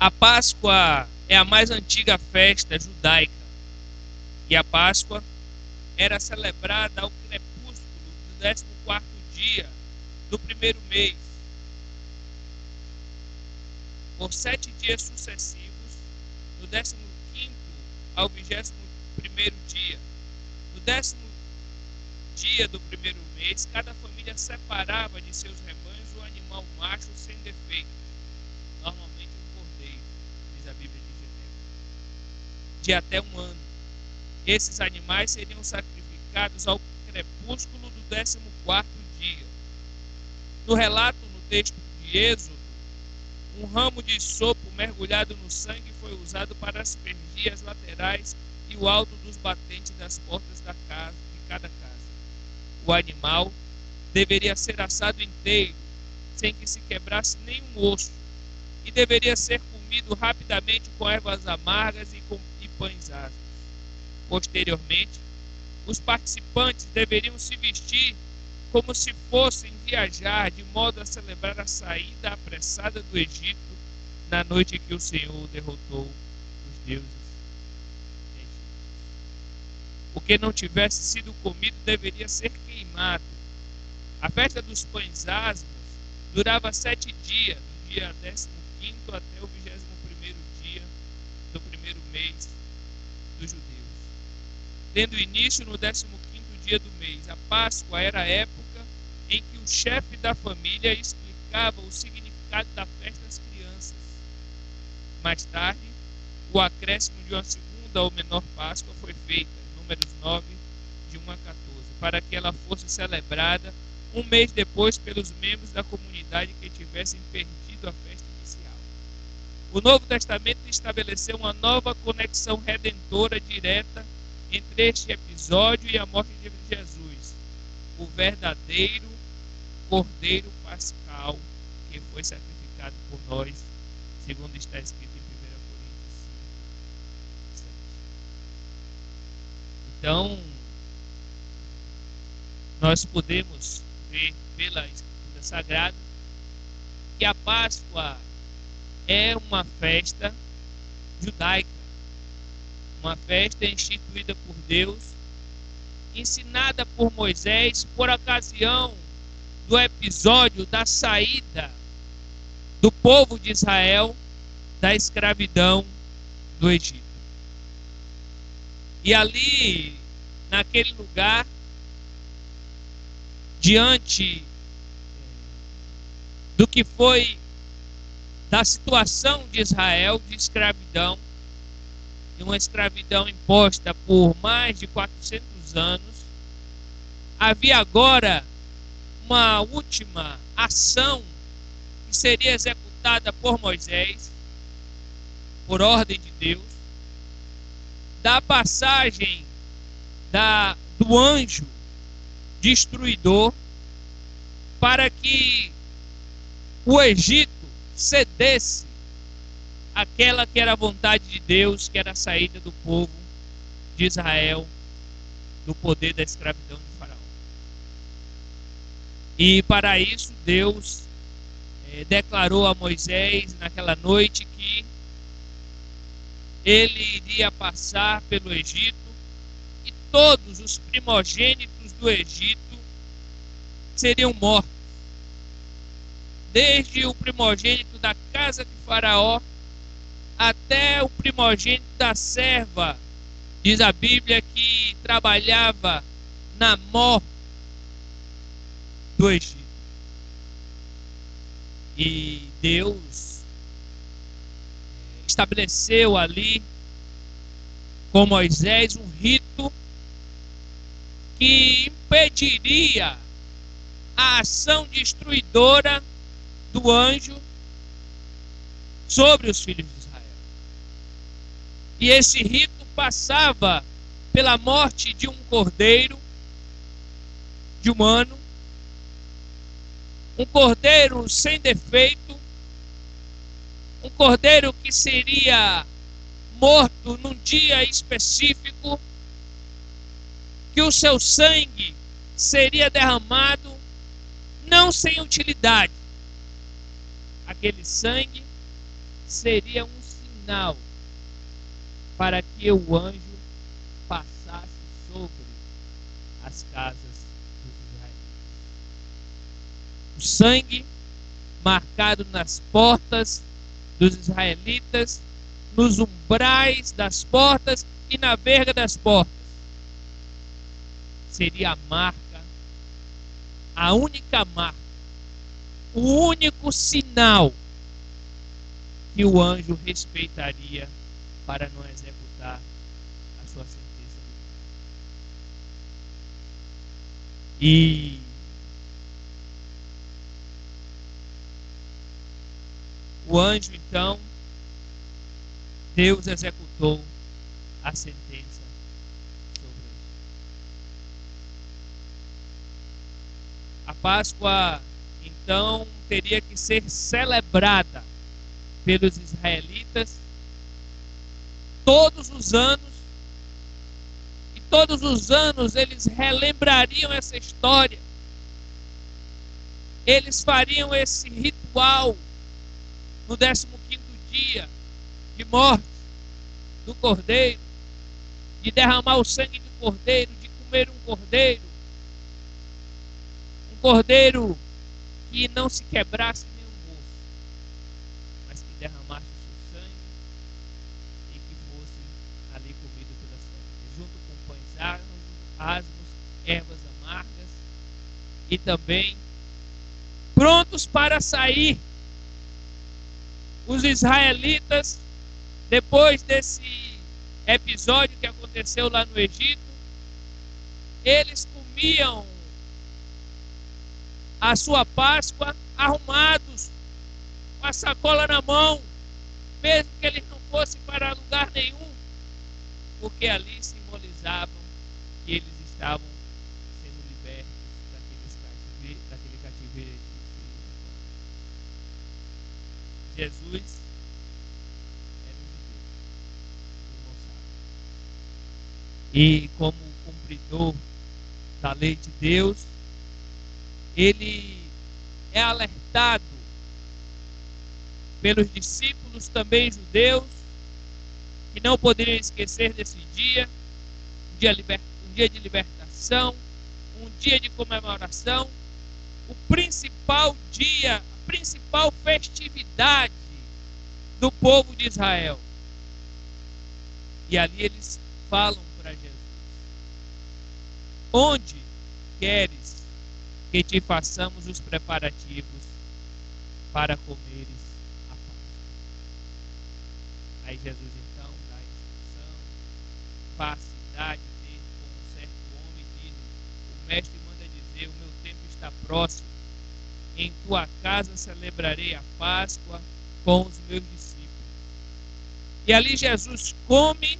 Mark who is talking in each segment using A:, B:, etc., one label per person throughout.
A: A Páscoa é a mais antiga festa judaica. E a Páscoa era celebrada ao crepúsculo do 14º dia do primeiro mês. Por 7 dias sucessivos, do 15º ao 21º dia. No 10º dia do primeiro mês, cada família separava de seus rebanhos um animal macho sem defeito, normalmente um cordeiro, diz a Bíblia de Genebra, de até um ano. Esses animais seriam sacrificados ao crepúsculo do 14º dia. No relato, no texto de Êxodo, um ramo de sopo mergulhado no sangue foi usado para aspergir as laterais e o alto dos batentes das portas da casa, de cada casa. O animal deveria ser assado inteiro, sem que se quebrasse nenhum osso, e deveria ser comido rapidamente com ervas amargas e pães ázimos. Posteriormente, os participantes deveriam se vestir como se fossem viajar, de modo a celebrar a saída apressada do Egito na noite que o Senhor derrotou os deuses egípcios. O que não tivesse sido comido deveria ser queimado. A festa dos pães ázimos durava 7 dias, do dia 15º até o 21º dia do primeiro mês dos judeus, tendo início no 15º dia do mês. A Páscoa era a época em que o chefe da família explicava o significado da festa às crianças. Mais tarde, o acréscimo de uma segunda ou menor Páscoa foi feita, Números 9, de 1 a 14, para que ela fosse celebrada um mês depois pelos membros da comunidade que tivessem perdido a festa inicial. O Novo Testamento estabeleceu uma nova conexão redentora direta entre este episódio e a morte de Jesus, o verdadeiro Cordeiro Pascal que foi sacrificado por nós, segundo está escrito em 1 Coríntios 5, 7. Então, nós podemos ver pela Escritura Sagrada que a Páscoa é uma festa judaica, uma festa instituída por Deus, ensinada por Moisés por ocasião do episódio da saída do povo de Israel da escravidão do Egito. E ali, naquele lugar, diante do que foi da situação de Israel de escravidão, de uma escravidão imposta por mais de 400 anos, havia agora uma última ação que seria executada por Moisés, por ordem de Deus, da passagem do anjo destruidor, para que o Egito cedesse aquela que era a vontade de Deus, que era a saída do povo de Israel do poder da escravidão de Faraó. E para isso Deus declarou a Moisés naquela noite que ele iria passar pelo Egito e todos os primogênitos do Egito seriam mortos, desde o primogênito da casa de Faraó até o primogênito da serva, diz a Bíblia, que trabalhava na mó do Egito. E Deus estabeleceu ali com Moisés um rito que impediria a ação destruidora do anjo sobre os filhos de Israel. E esse rito passava pela morte de um cordeiro, de um ano, um cordeiro sem defeito, um cordeiro que seria morto num dia específico, que o seu sangue seria derramado não sem utilidade. Aquele sangue seria um sinal para que o anjo passasse sobre as casas dos israelitas. O sangue marcado nas portas dos israelitas, nos umbrais das portas e na verga das portas, seria a marca, a única marca, o único sinal que o anjo respeitaria para não executar a sua sentença de morte. E o anjo, então, Deus executou a sentença sobre ele. A Páscoa, então, teria que ser celebrada pelos israelitas todos os anos, e todos os anos eles relembrariam essa história, eles fariam esse ritual no 15º dia de morte do cordeiro, de derramar o sangue do cordeiro, de comer um cordeiro que não se quebrasse nenhum osso, mas que derramasse o seu sangue e que fosse ali comido pelas famílias, junto com pães asmos, ervas amargas, e também prontos para sair. Os israelitas, depois desse episódio que aconteceu lá no Egito, eles comiam a sua Páscoa arrumados, com a sacola na mão, mesmo que eles não fossem para lugar nenhum, porque ali simbolizavam que eles estavam sendo libertos daquele cativeiro. Jesus era um judeu, irmão sabe. E como cumpridor da lei de Deus, ele é alertado pelos discípulos também judeus, que não poderiam esquecer desse dia, um dia de libertação, um dia de comemoração, o principal dia, a principal festividade do povo de Israel. E ali eles falam para Jesus: onde queres que te façamos os preparativos para comeres a Páscoa? Aí Jesus então dá a instrução, faz cidade dele com um certo homem, e diz: o mestre manda dizer, o meu tempo está próximo, em tua casa celebrarei a Páscoa com os meus discípulos. E ali Jesus come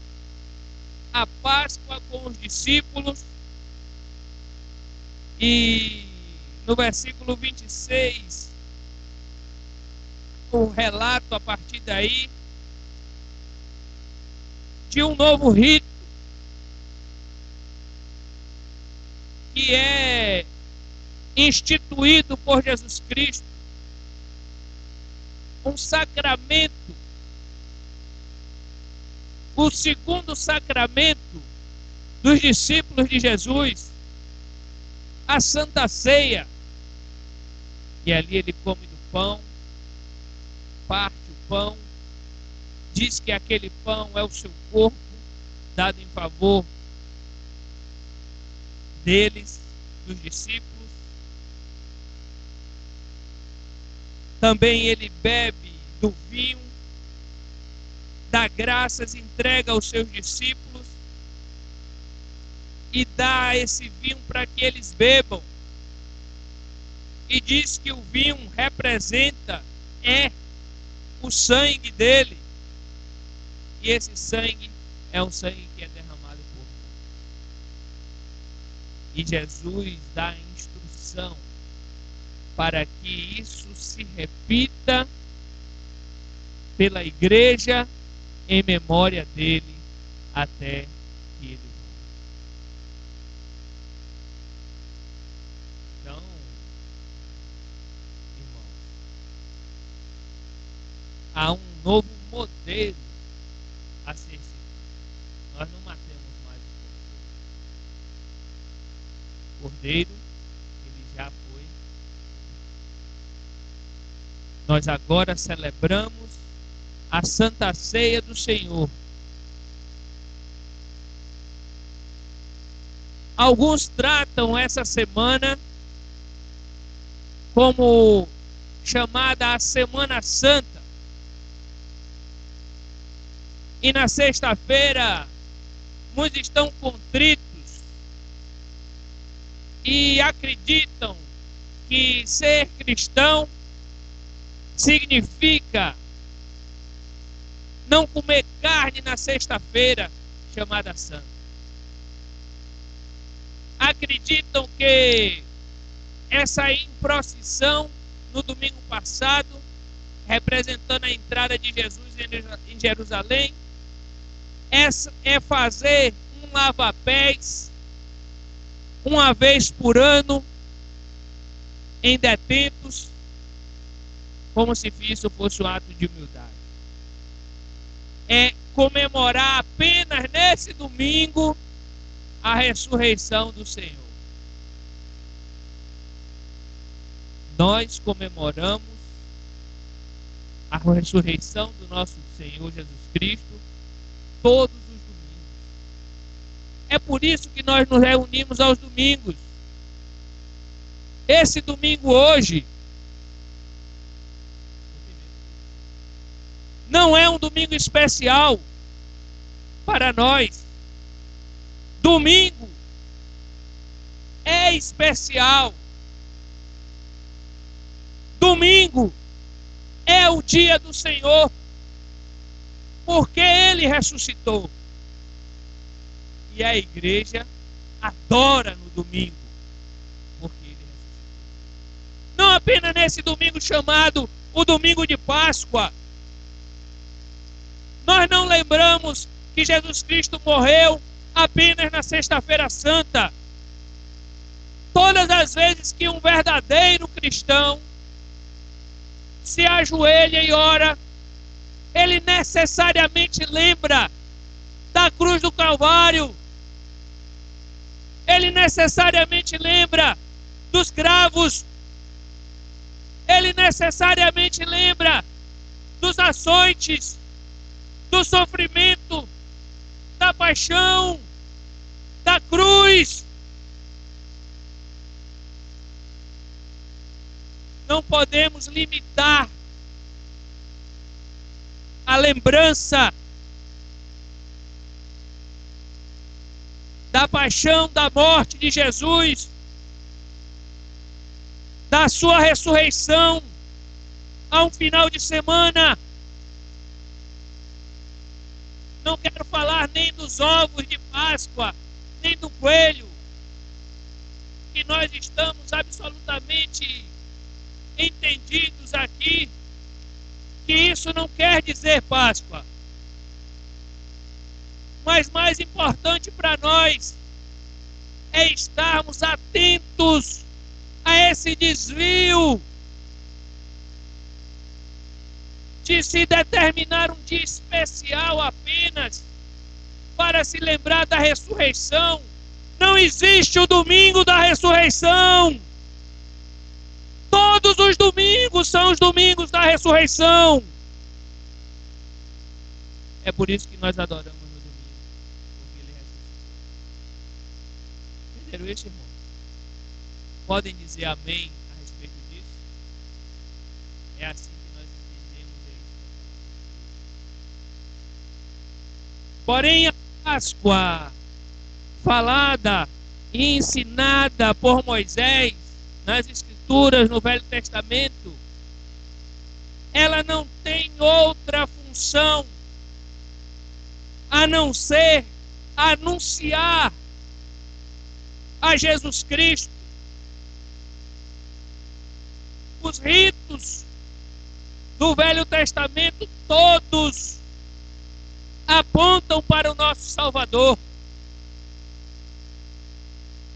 A: a Páscoa com os discípulos, e no versículo 26, o relato a partir daí de um novo rito que é instituído por Jesus Cristo, um sacramento, o segundo sacramento dos discípulos de Jesus, a Santa Ceia. E ali ele come do pão, parte o pão, diz que aquele pão é o seu corpo, dado em favor deles, dos discípulos. Também ele bebe do vinho, dá graças, entrega aos seus discípulos e dá esse vinho para que eles bebam. E diz que o vinho representa, o sangue dele. E esse sangue é o sangue que é derramado por nós. E Jesus dá a instrução para que isso se repita pela igreja em memória dele até que ele volte. Então, irmãos, há um novo modelo a ser seguido. Nós não matamos mais o cordeiro. Ele já foi. Nós agora celebramos a Santa Ceia do Senhor. Alguns tratam essa semana como chamada a Semana Santa. E na sexta-feira, muitos estão contritos e acreditam que ser cristão significa não comer carne na sexta-feira, chamada Santa. Acreditam que essa procissão no domingo passado, representando a entrada de Jesus em Jerusalém, é fazer um lava-pés uma vez por ano em detentos, como se isso fosse um ato de humildade. É comemorar apenas nesse domingo a ressurreição do Senhor. Nós comemoramos a ressurreição do nosso Senhor Jesus Cristo todos os domingos. É por isso que nós nos reunimos aos domingos. Esse domingo hoje não é um domingo especial para nós. Domingo é especial. Domingo é o dia do Senhor, porque Ele ressuscitou. E a igreja adora no domingo, porque Ele ressuscitou. Não apenas nesse domingo chamado o domingo de Páscoa. Nós não lembramos que Jesus Cristo morreu apenas na sexta-feira santa. Todas as vezes que um verdadeiro cristão se ajoelha e ora, ele necessariamente lembra da cruz do Calvário. Ele necessariamente lembra dos cravos. Ele necessariamente lembra dos açoites, do sofrimento, da paixão, da cruz. Não podemos limitar a lembrança da paixão, da morte de Jesus, da sua ressurreição a um final de semana. Não quero falar nem dos ovos de Páscoa, nem do coelho, que nós estamos absolutamente entendidos aqui, que isso não quer dizer Páscoa. Mas mais importante para nós é estarmos atentos a esse desvio de se determinar um dia especial apenas para se lembrar da ressurreição. Não existe o domingo da ressurreição. Todos os domingos são os domingos da ressurreição. É por isso que nós adoramos no domingo, porque Ele ressuscitou. Entenderam isso, irmão? Podem dizer amém a respeito disso? É assim que nós entendemos isso. Porém, a Páscoa falada e ensinada por Moisés nas Escrituras, no Velho Testamento, ela não tem outra função a não ser anunciar a Jesus Cristo. Os ritos do Velho Testamento todos apontam para o nosso Salvador.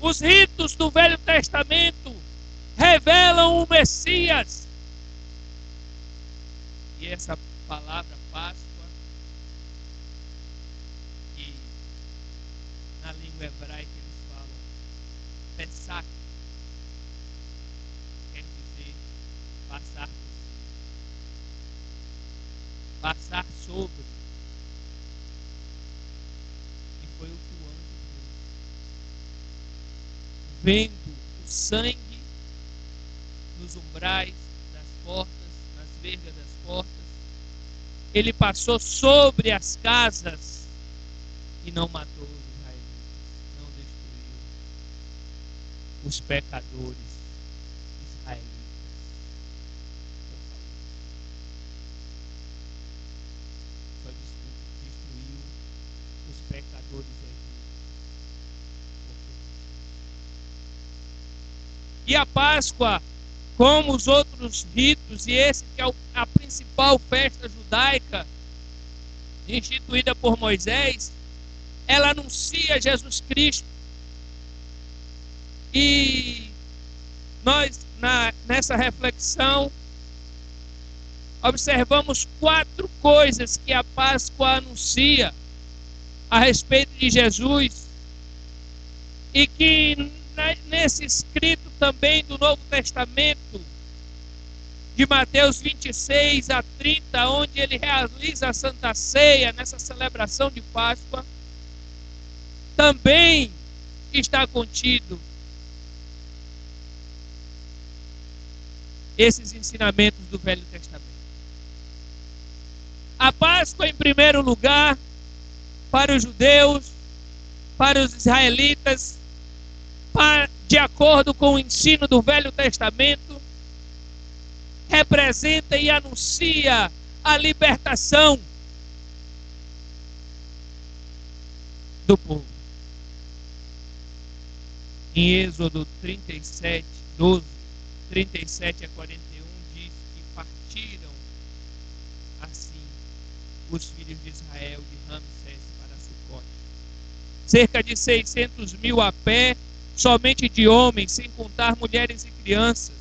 A: Os ritos do Velho Testamento revelam o Messias. E essa palavra Páscoa, que na língua hebraica eles falam Pesach, quer dizer passar por cima, passar sobre, e foi o que o anjo fez. Vendo o sangue nos umbrais das portas, nas vergas das portas, ele passou sobre as casas e não matou os israelitas, não destruiu os pecadores israelitas. Só destruiu os pecadores egípcios. E a Páscoa, como os outros ritos, e esse que é a principal festa judaica instituída por Moisés, ela anuncia Jesus Cristo. E nós, nessa reflexão, observamos 4 coisas que a Páscoa anuncia a respeito de Jesus, e que nesse escrito também do Novo Testamento, de Mateus 26 a 30, onde ele realiza a Santa Ceia, nessa celebração de Páscoa, também está contido esses ensinamentos do Velho Testamento. A Páscoa, em primeiro lugar, para os judeus, para os israelitas, de acordo com o ensino do Velho Testamento, representa e anuncia a libertação do povo. Em Êxodo 37, 12, 37 a 41, diz que partiram assim os filhos de Israel de Ramsés para Sucote. Cerca de 600 mil a pé, somente de homens, sem contar mulheres e crianças.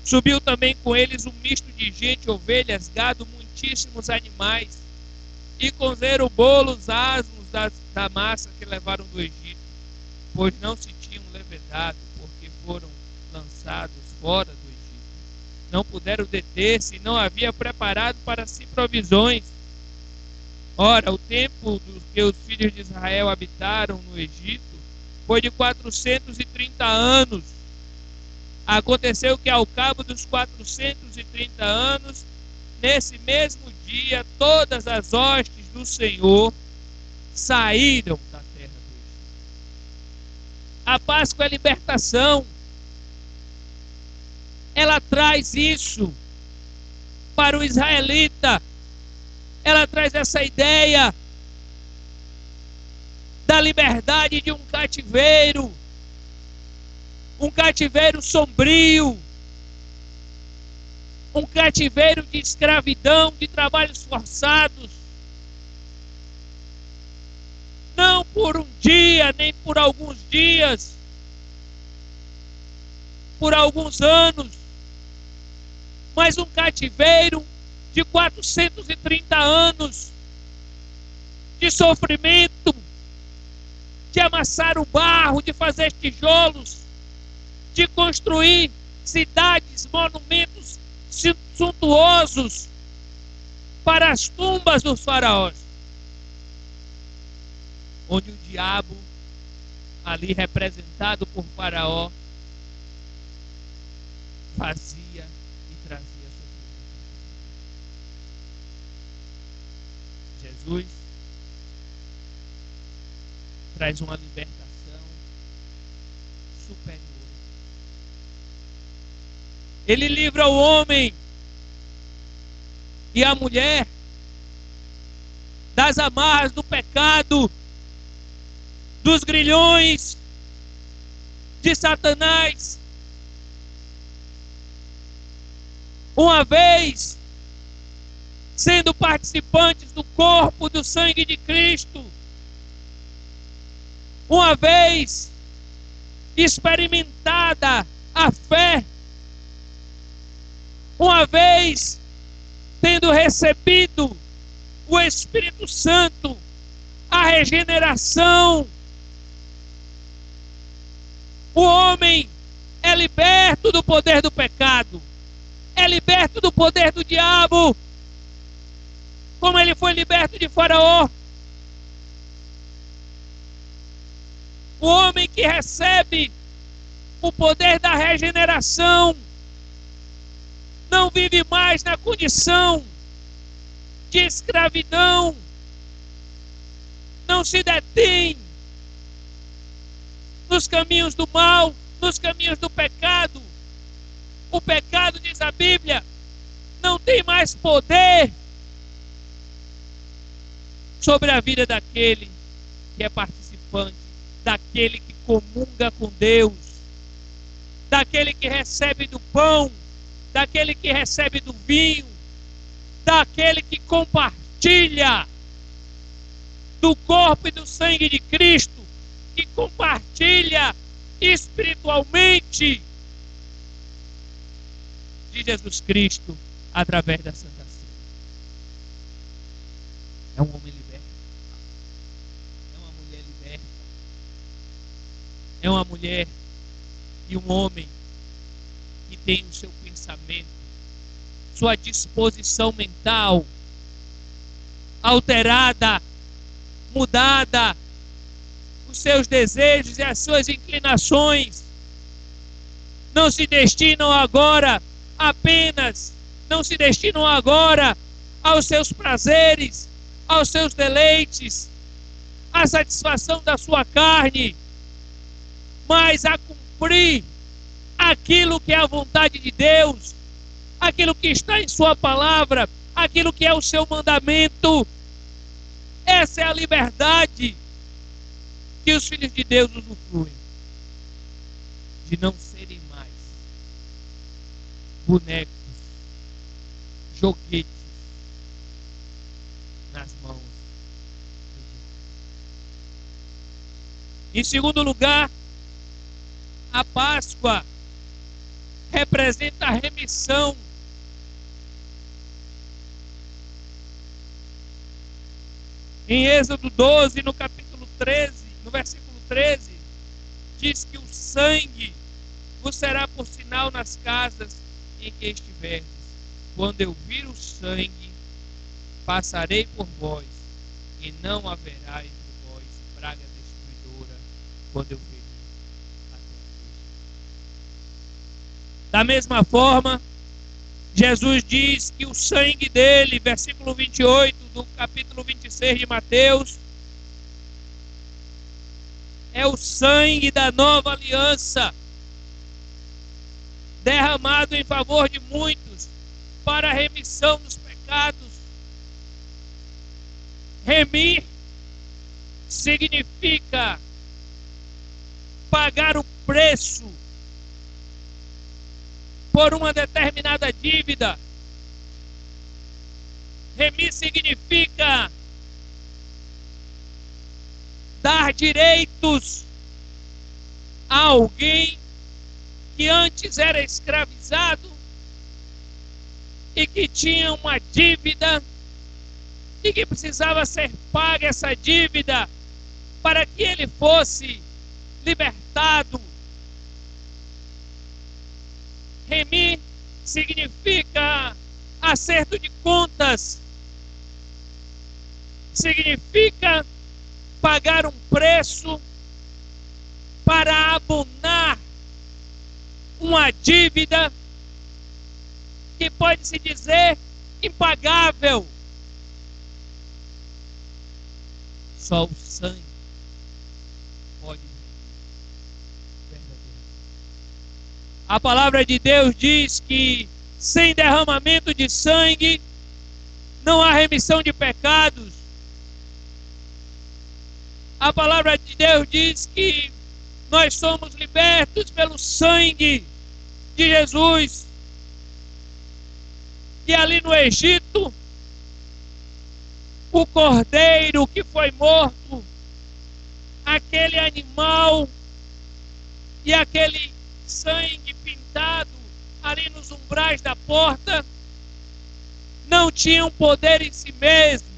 A: Subiu também com eles um misto de gente, ovelhas, gado, muitíssimos animais, e cozeram bolos asmos da massa que levaram do Egito, pois não se tinham levedado, porque foram lançados fora do Egito. Não puderam deter-se, não havia preparado para si provisões. Ora, o tempo do que os filhos de Israel habitaram no Egito foi de 430 anos. Aconteceu que ao cabo dos 430 anos, nesse mesmo dia, todas as hostes do Senhor saíram da terra do Egito. A Páscoa é libertação. Ela traz isso para o israelita. Ela traz essa ideia da liberdade de um cativeiro sombrio, um cativeiro de escravidão, de trabalhos forçados, não por um dia, nem por alguns dias, por alguns anos, mas um cativeiro de 430 anos de sofrimento, de amassar o barro, de fazer tijolos, de construir cidades, monumentos suntuosos para as tumbas dos faraós, onde o diabo, ali representado por Faraó, fazia e trazia sofrimento. Jesus traz uma libertação superior. Ele livra o homem e a mulher das amarras do pecado, dos grilhões de Satanás. Uma vez sendo participantes do corpo do sangue de Cristo, uma vez experimentada a fé, uma vez tendo recebido o Espírito Santo, a regeneração, o homem é liberto do poder do pecado, é liberto do poder do diabo, como ele foi liberto de Faraó. O homem que recebe o poder da regeneração não vive mais na condição de escravidão, não se detém nos caminhos do mal, nos caminhos do pecado. O pecado, diz a Bíblia, não tem mais poder sobre a vida daquele que é participante, daquele que comunga com Deus, daquele que recebe do pão, daquele que recebe do vinho, daquele que compartilha do corpo e do sangue de Cristo, que compartilha espiritualmente de Jesus Cristo através da Santa Ceia. É um homem liberto, é uma mulher liberta, é uma mulher e um homem que tem o seu pensamento, sua disposição mental alterada, mudada, os seus desejos e as suas inclinações não se destinam agora apenas, não se destinam agora aos seus prazeres, aos seus deleites, à satisfação da sua carne, mas a cumprir aquilo que é a vontade de Deus, aquilo que está em sua palavra, aquilo que é o seu mandamento. Essa é a liberdade que os filhos de Deus usufruem, de não serem mais bonecos, joguetes nas mãos do diabo. Em segundo lugar, a Páscoa representa a remissão. Em Êxodo 12, no capítulo 13, no versículo 13, diz que o sangue vos será por sinal nas casas em que estiverdes. Quando eu vir o sangue, passarei por vós, e não haverá entre vós praga destruidora, quando eu vir a terra. Da mesma forma, Jesus diz que o sangue dele, versículo 28 do capítulo 26 de Mateus, é o sangue da nova aliança, derramado em favor de muitos, para a remissão dos pecados. Remir significa pagar o preço por uma determinada dívida. Remir significa dar direitos a alguém que antes era escravizado e que tinha uma dívida e que precisava ser paga essa dívida para que ele fosse libertado. Remir significa acerto de contas, significa pagar um preço para abonar uma dívida que pode se dizer impagável. Só o sangue pode verdadeiramente. A palavra de Deus diz que sem derramamento de sangue não há remissão de pecados. A palavra de Deus diz que nós somos libertos pelo sangue de Jesus. E ali no Egito, o cordeiro que foi morto, aquele animal e aquele sangue pintado ali nos umbrais da porta, não tinham poder em si mesmos.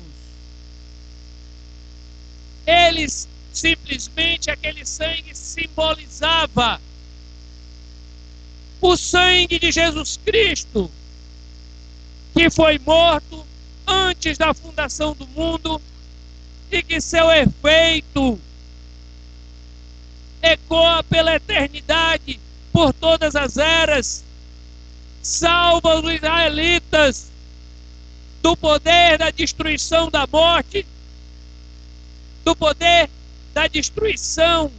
A: Eles simplesmente, aquele sangue simbolizava o sangue de Jesus Cristo, que foi morto antes da fundação do mundo e que seu efeito ecoa pela eternidade, por todas as eras, salva os israelitas do poder da destruição da morte, do poder da destruição,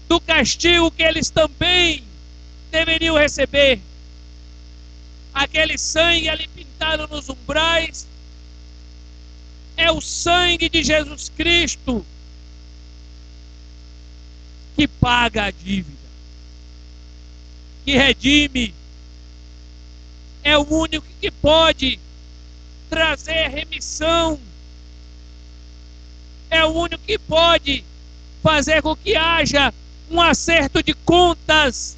A: do castigo que eles também deveriam receber. Aquele sangue ali pintado nos umbrais é o sangue de Jesus Cristo que paga a dívida, que redime. É o único que pode trazer remissão. É o único que pode fazer com que haja um acerto de contas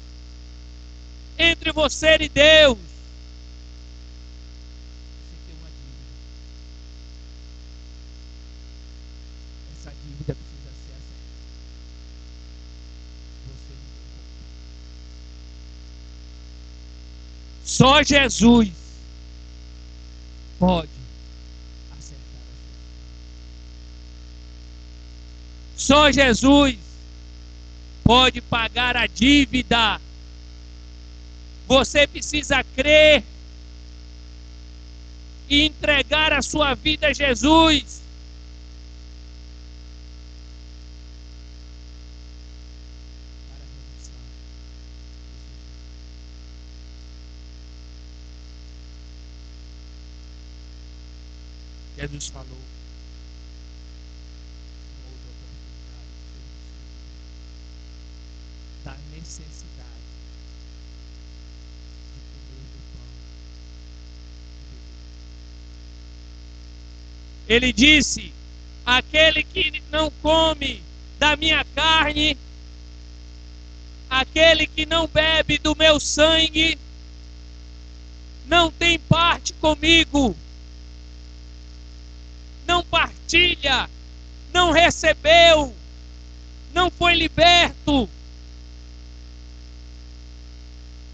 A: entre você e Deus. Você tem uma dívida. Essa dívida precisa ser acertada. Você não tem como. Só Jesus pode acertar a sua dívida. Só Jesus pode pagar a dívida. Você precisa crer e entregar a sua vida a Jesus. Jesus falou da necessidade de comer do pão. Ele disse: aquele que não come da minha carne, aquele que não bebe do meu sangue, não tem parte comigo. Não partilha, não recebeu, não foi liberto,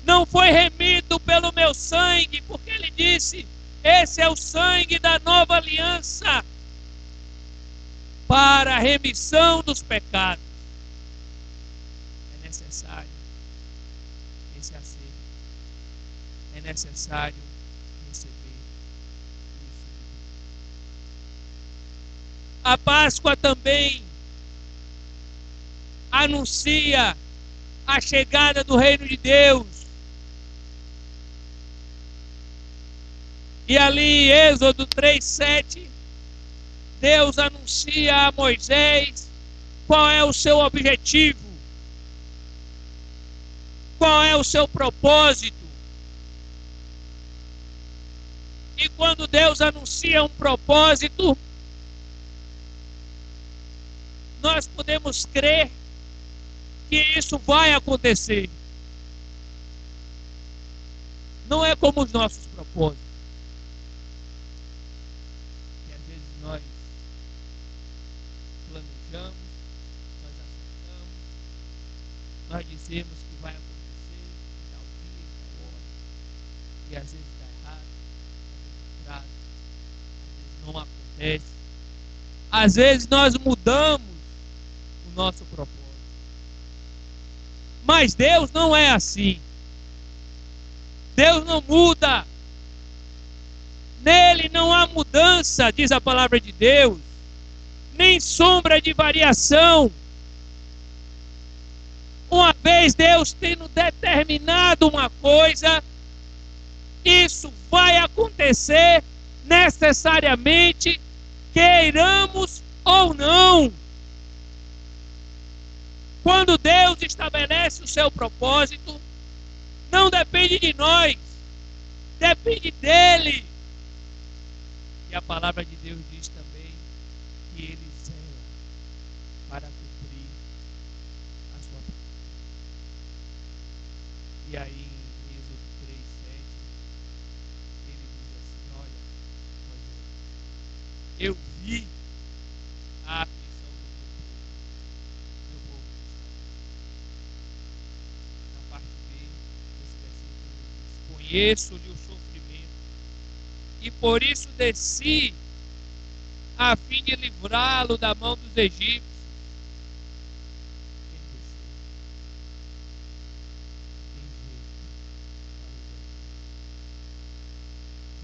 A: não foi remido pelo meu sangue, porque ele disse: esse é o sangue da nova aliança para a remissão dos pecados. É necessário esse acerto, é necessário receber. A Páscoa também anuncia a chegada do reino de Deus. E ali, Êxodo 3:7, Deus anuncia a Moisés qual é o seu objetivo, qual é o seu propósito. E quando Deus anuncia um propósito, nós podemos crer que isso vai acontecer. Não é como os nossos propósitos. Que às vezes nós planejamos, nós acertamos, nós dizemos que vai acontecer, em tal dia, em tal hora, e às vezes está errado, às vezes não acontece. Às vezes nós mudamos o nosso propósito. Mas Deus não é assim. Deus não muda. Nele não há mudança, diz a palavra de Deus, nem sombra de variação. Uma vez Deus tendo determinado uma coisa, isso vai acontecer necessariamente, queiramos ou não. Quando Deus estabelece o seu propósito, não depende de nós, depende dele. E a palavra de Deus diz também que ele zela para cumprir a sua palavra. E aí em Êxodo 3:7, ele Eu vi a aflição do meu povo. Na parte B desse versículo diz: conheço-lhe o sofrimento, e por isso desci, a fim de livrá-lo da mão dos egípcios.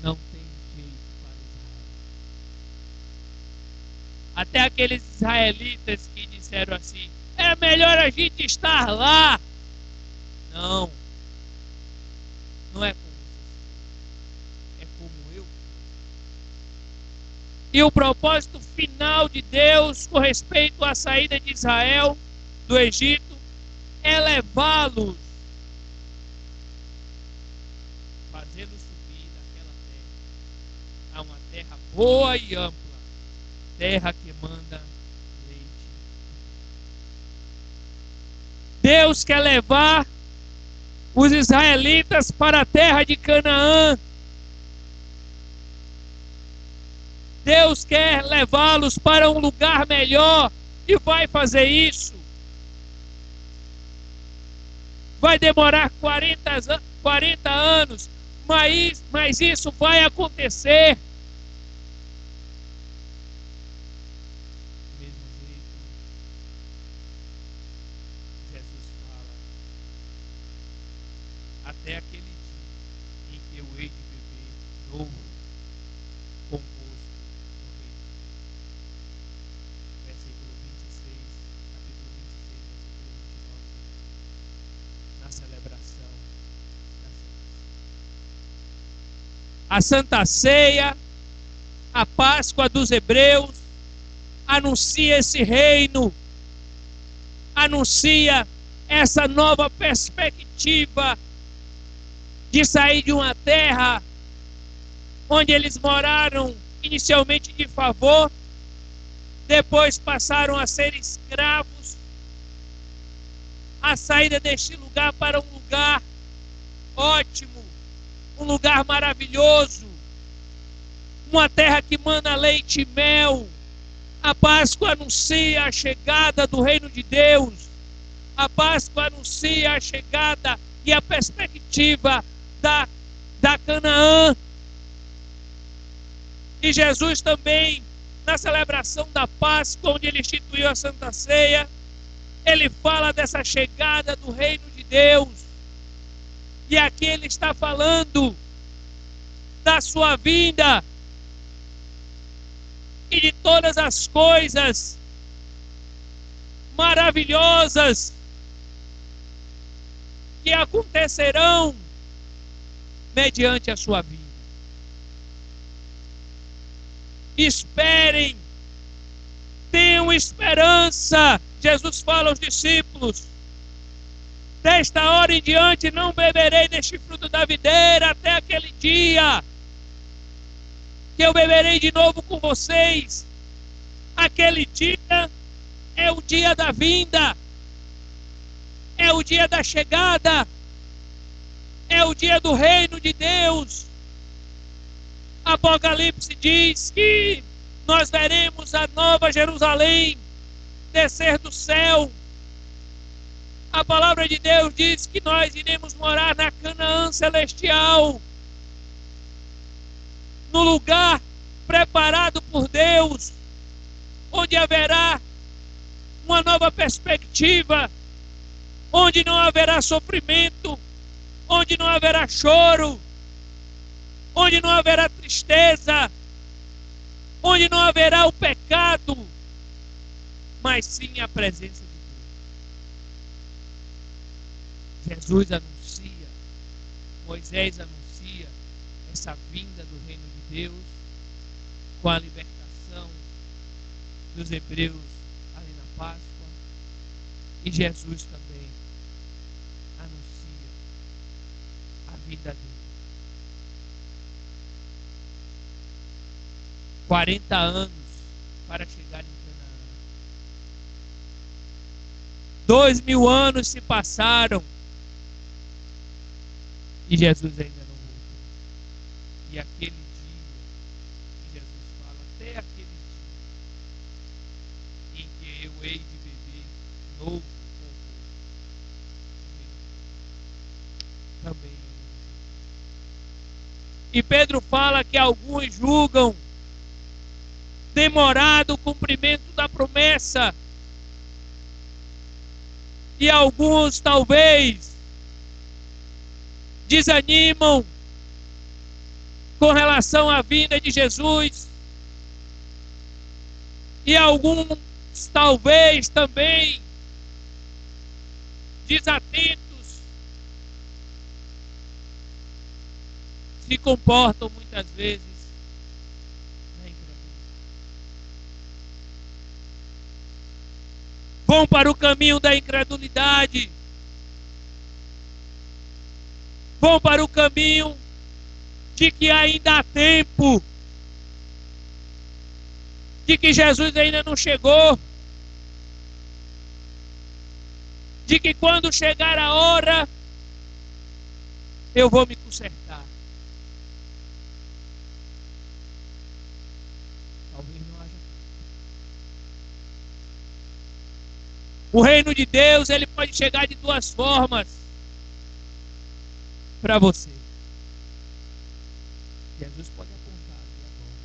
A: Não tem jeito para Israel. Até aqueles israelitas que disseram assim: é melhor a gente estar lá. Não. Não é como você. É como eu. E o propósito final de Deus com respeito à saída de Israel do Egito é levá-los, fazê-los subir daquela terra a uma terra boa e ampla, terra que manda leite. Deus quer levar os israelitas para a terra de Canaã. Deus quer levá-los para um lugar melhor e vai fazer isso. Vai demorar 40 anos, mas isso vai acontecer. Do mesmo jeito, Jesus fala: até aquele dia em que eu hei de beber novo convosco no reino. Versículo 26, capítulo 26, versículo 29. Na celebração da Santa Ceia. A Santa Ceia, a Páscoa dos Hebreus, anuncia esse reino, anuncia essa nova perspectiva de sair de uma terra onde eles moraram inicialmente de favor, depois passaram a ser escravos, a saída deste lugar para um lugar ótimo, um lugar maravilhoso, uma terra que mana leite e mel. A Páscoa anuncia a chegada do reino de Deus. A Páscoa anuncia a chegada e a perspectiva da Canaã. E Jesus também, na celebração da Páscoa, onde ele instituiu a Santa Ceia, ele fala dessa chegada do reino de Deus. E aqui ele está falando da sua vinda e de todas as coisas maravilhosas que acontecerão mediante a sua vida. Esperem, tenham esperança. Jesus fala aos discípulos: desta hora em diante não beberei deste fruto da videira até aquele dia que eu beberei de novo com vocês. Aquele dia é o dia da vinda, é o dia da chegada, é o dia do reino de Deus. Apocalipse diz que nós veremos a nova Jerusalém descer do céu. A palavra de Deus diz que nós iremos morar na Canaã celestial, no lugar preparado por Deus, onde haverá uma nova perspectiva, onde não haverá sofrimento, onde não haverá choro, onde não haverá tristeza, onde não haverá o pecado, mas sim a presença de Deus. Jesus anuncia, Moisés anuncia essa vinda do reino de Deus com a libertação dos hebreus ali na Páscoa, e Jesus também anuncia a vida dele. 40 anos para chegar em Canaã. 2000 anos se passaram e Jesus ainda não voltou. E aquele dia que Jesus fala, até aquele hei de beber novo também. E Pedro fala que alguns julgam demorado o cumprimento da promessa, e alguns talvez desanimam com relação à vinda de Jesus, e alguns talvez também desatentos se comportam muitas vezes na incredulidade. Vão para o caminho da incredulidade, vão para o caminho de que ainda há tempo, de que Jesus ainda não chegou, de que quando chegar a hora eu vou me consertar. Talvez não haja tempo. O reino de Deus, ele pode chegar de duas formas para você. Jesus pode apontar ali agora.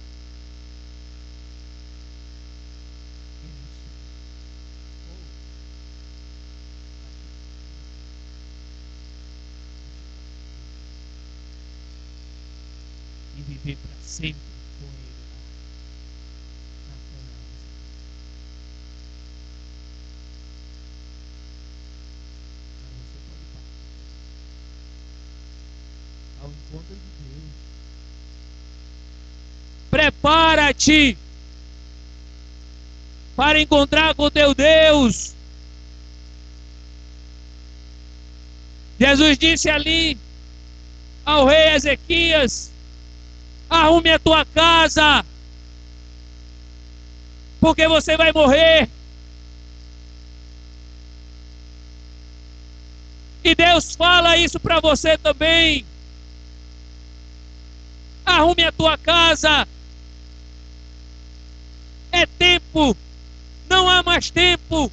A: E viver para sempre com Ele na terra. Mas você pode partir ao encontro de Deus. Prepara-te para encontrar com teu Deus. Jesus disse ali ao rei Ezequias: arrume a tua casa, porque você vai morrer. E Deus fala isso para você também. Arrume a tua casa. É tempo, não há mais tempo.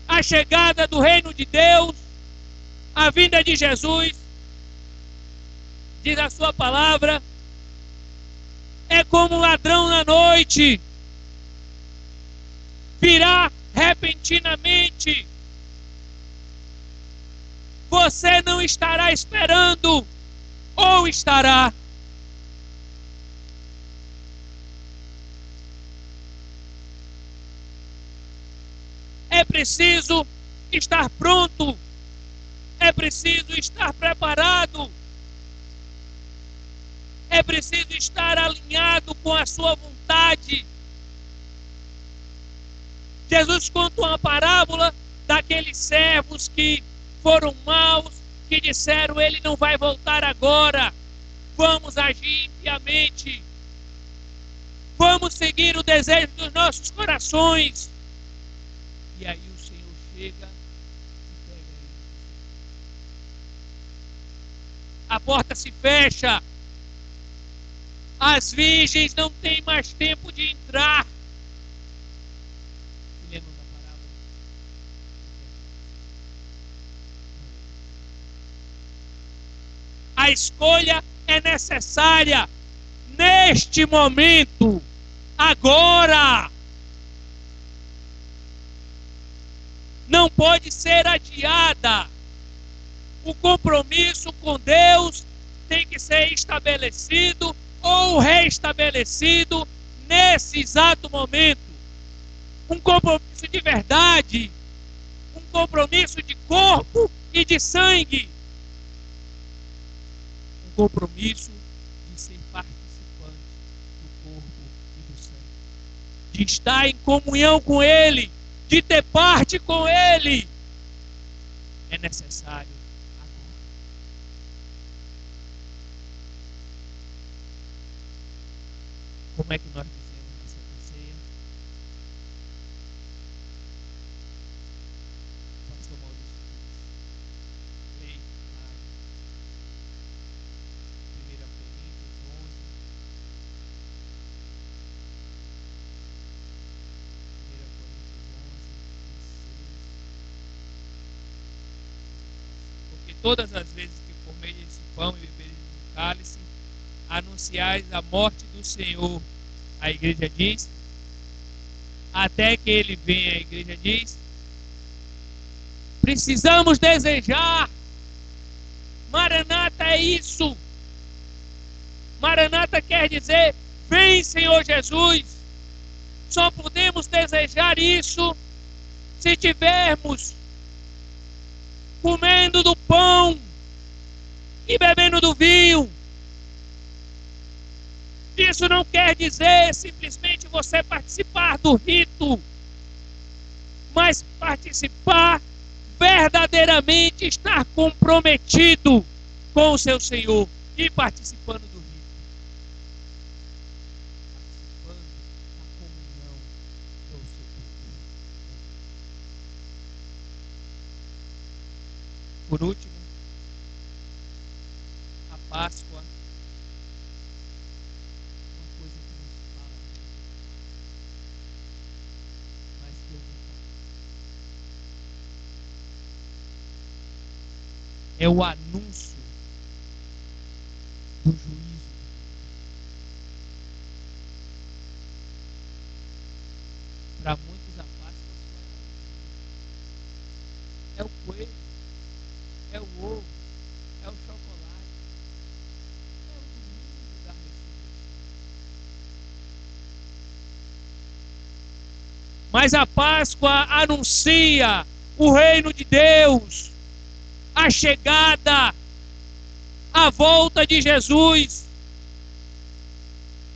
A: A chegada do reino de Deus, a vinda de Jesus, diz a sua palavra, é como um ladrão na noite. Virá repentinamente. Você não estará esperando, ou estará? É preciso estar pronto, é preciso estar preparado, é preciso estar alinhado com a sua vontade. Jesus conta uma parábola daqueles servos que foram maus, que disseram: ele não vai voltar agora, vamos agir impiamente, vamos seguir o desejo dos nossos corações. E aí o Senhor chega e pega ele. A porta se fecha. As virgens não têm mais tempo de entrar. Lembram da parábola? A escolha é necessária neste momento, agora. Não pode ser adiada. O compromisso com Deus tem que ser estabelecido ou restabelecido nesse exato momento. Um compromisso de verdade, um compromisso de corpo e de sangue, um compromisso de ser participante do corpo e do sangue, de estar em comunhão com Ele, de ter parte com Ele. É necessário agora. Como é que nós dizemos na Santa Ceia? Pastor Maurício diz: leia lá em 1 Coríntios 11. todas as vezes que comerdes esse pão e bebereis do cálice, anunciais a morte do Senhor. A igreja diz, até que ele venha. A igreja diz, precisamos desejar. Maranata é isso. Maranata quer dizer, vem Senhor Jesus. Só podemos desejar isso se tivermos comendo do pão e bebendo do vinho. Isso não quer dizer simplesmente você participar do rito, mas participar verdadeiramente, estar comprometido com o seu Senhor e participando do rito. Participando da comunhão com o Senhor. Por último, a Páscoa. É o anúncio do juízo. Para muitos a Páscoa é o coelho, é o ovo, é o chocolate, é o domingo da ressurreição. Mas a Páscoa anuncia o reino de Deus, a chegada, a volta de Jesus.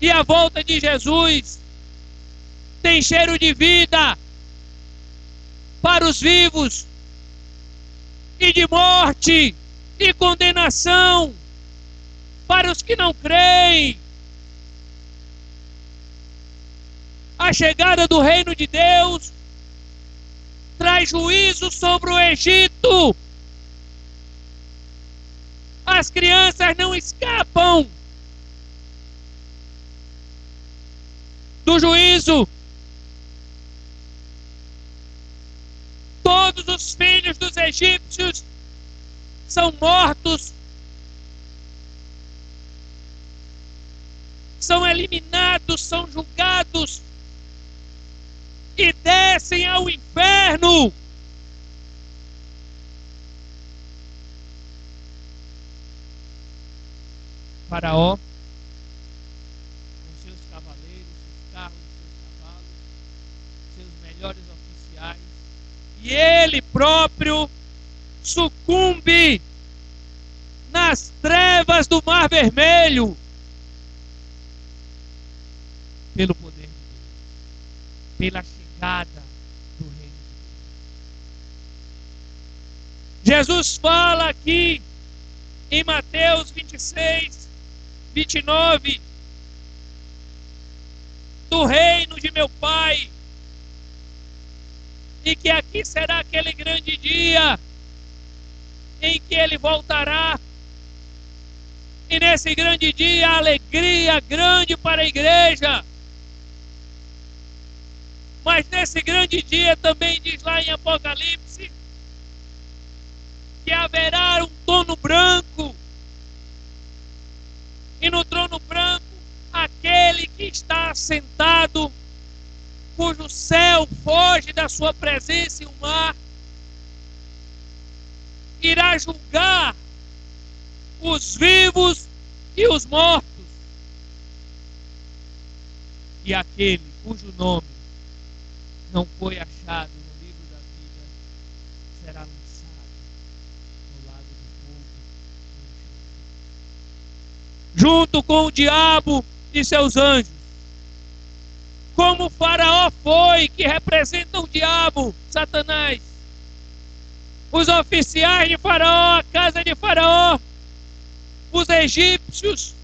A: E a volta de Jesus tem cheiro de vida para os vivos e de morte e condenação para os que não creem. A chegada do reino de Deus traz juízo sobre o Egito. As crianças não escapam do juízo. Todos os filhos dos egípcios são mortos, são eliminados, são julgados e descem ao inferno. Faraó, com seus cavaleiros, seus carros, seus cavalos, seus melhores oficiais, e ele próprio sucumbe nas trevas do Mar Vermelho pelo poder de Deus, pela chegada do reino de Deus. Jesus fala aqui em Mateus 26, 29, do reino de meu Pai, e que aqui será aquele grande dia em que ele voltará, e nesse grande dia a alegria grande para a igreja. Mas nesse grande dia também diz lá em Apocalipse que haverá um trono branco, e no trono branco aquele que está sentado, cujo céu foge da sua presença, e o mar irá julgar os vivos e os mortos, e aquele cujo nome não foi achado no livro da vida será lançado no lago do fogo, junto com o diabo e seus anjos. Como o Faraó foi, que representa o diabo, Satanás, os oficiais de Faraó, a casa de Faraó, os egípcios,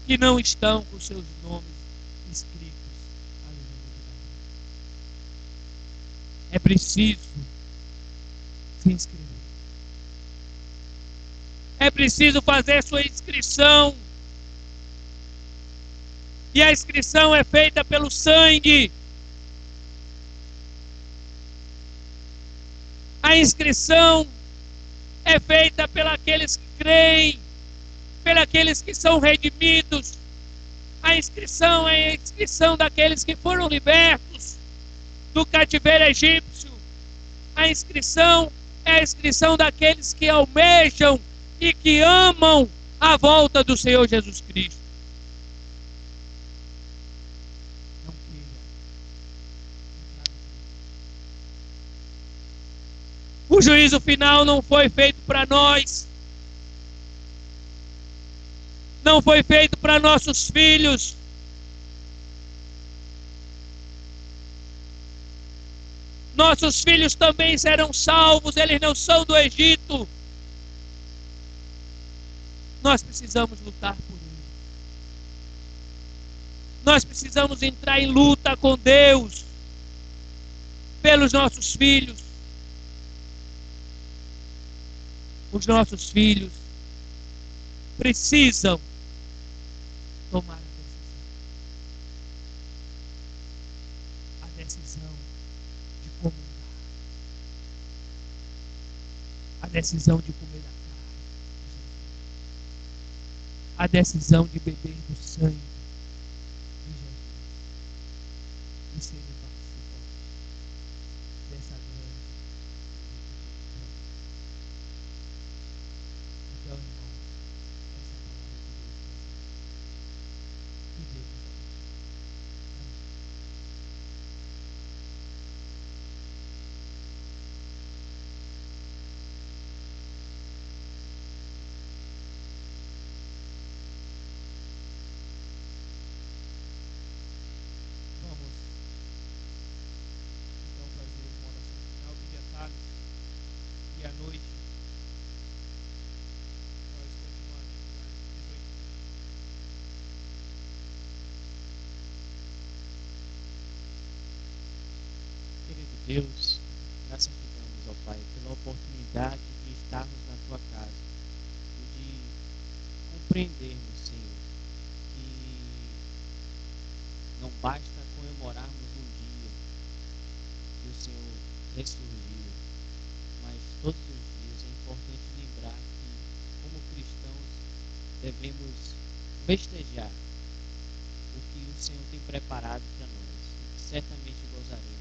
A: que não estão com seus nomes escritos. É preciso se inscrever. É preciso fazer sua inscrição. E a inscrição é feita pelo sangue. A inscrição é feita pelos que creem, pelos que são redimidos. A inscrição é a inscrição daqueles que foram libertos do cativeiro egípcio. A inscrição é a inscrição daqueles que almejam e que amam a volta do Senhor Jesus Cristo. Não queira. O juízo final não foi feito para nós. Não foi feito para nossos filhos. Nossos filhos também serão salvos, eles não são do Egito. Nós precisamos lutar por eles. Nós precisamos entrar em luta com Deus pelos nossos filhos. Os nossos filhos precisam tomar a decisão de comungar, a decisão de comer da carne, a decisão de beber do sangue de Jesus e serem participantes dessa grande. Então, irmão, essa palavra de Deus. Que Deus nos abençoe. Vamos então fazer uma oração final, pedir a Thales e à noite nós continuaremos às 18h.
B: Querido Deus, graças te damos, ó Pai, pela oportunidade de estarmos na Tua casa e de compreendermos, Senhor, que não basta comemorarmos um dia que o Senhor ressurgiu, mas todos os dias é importante lembrar que, como cristãos, devemos festejar o que o Senhor tem preparado para nós e que certamente gozaremos.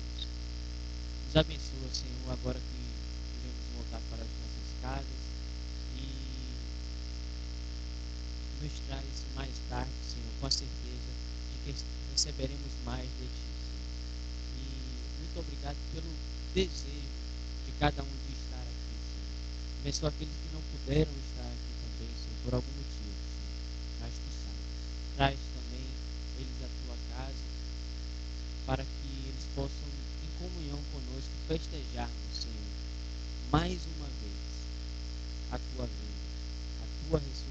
B: Nos abençoa, Senhor, agora que iremos voltar para as nossas casas e nos traz mais tarde, Senhor, com a certeza de que receberemos mais de Ti, Senhor. E muito obrigado pelo desejo de cada um de estar aqui, Senhor. Abençoa aqueles que não puderam estar aqui também, Senhor, por algum motivo, Senhor. Mas Tu sabes. Traz também eles à Tua casa para que eles possam, em comunhão conosco, festejarmos, Senhor, mais uma vez a Tua vinda, a Tua ressurreição.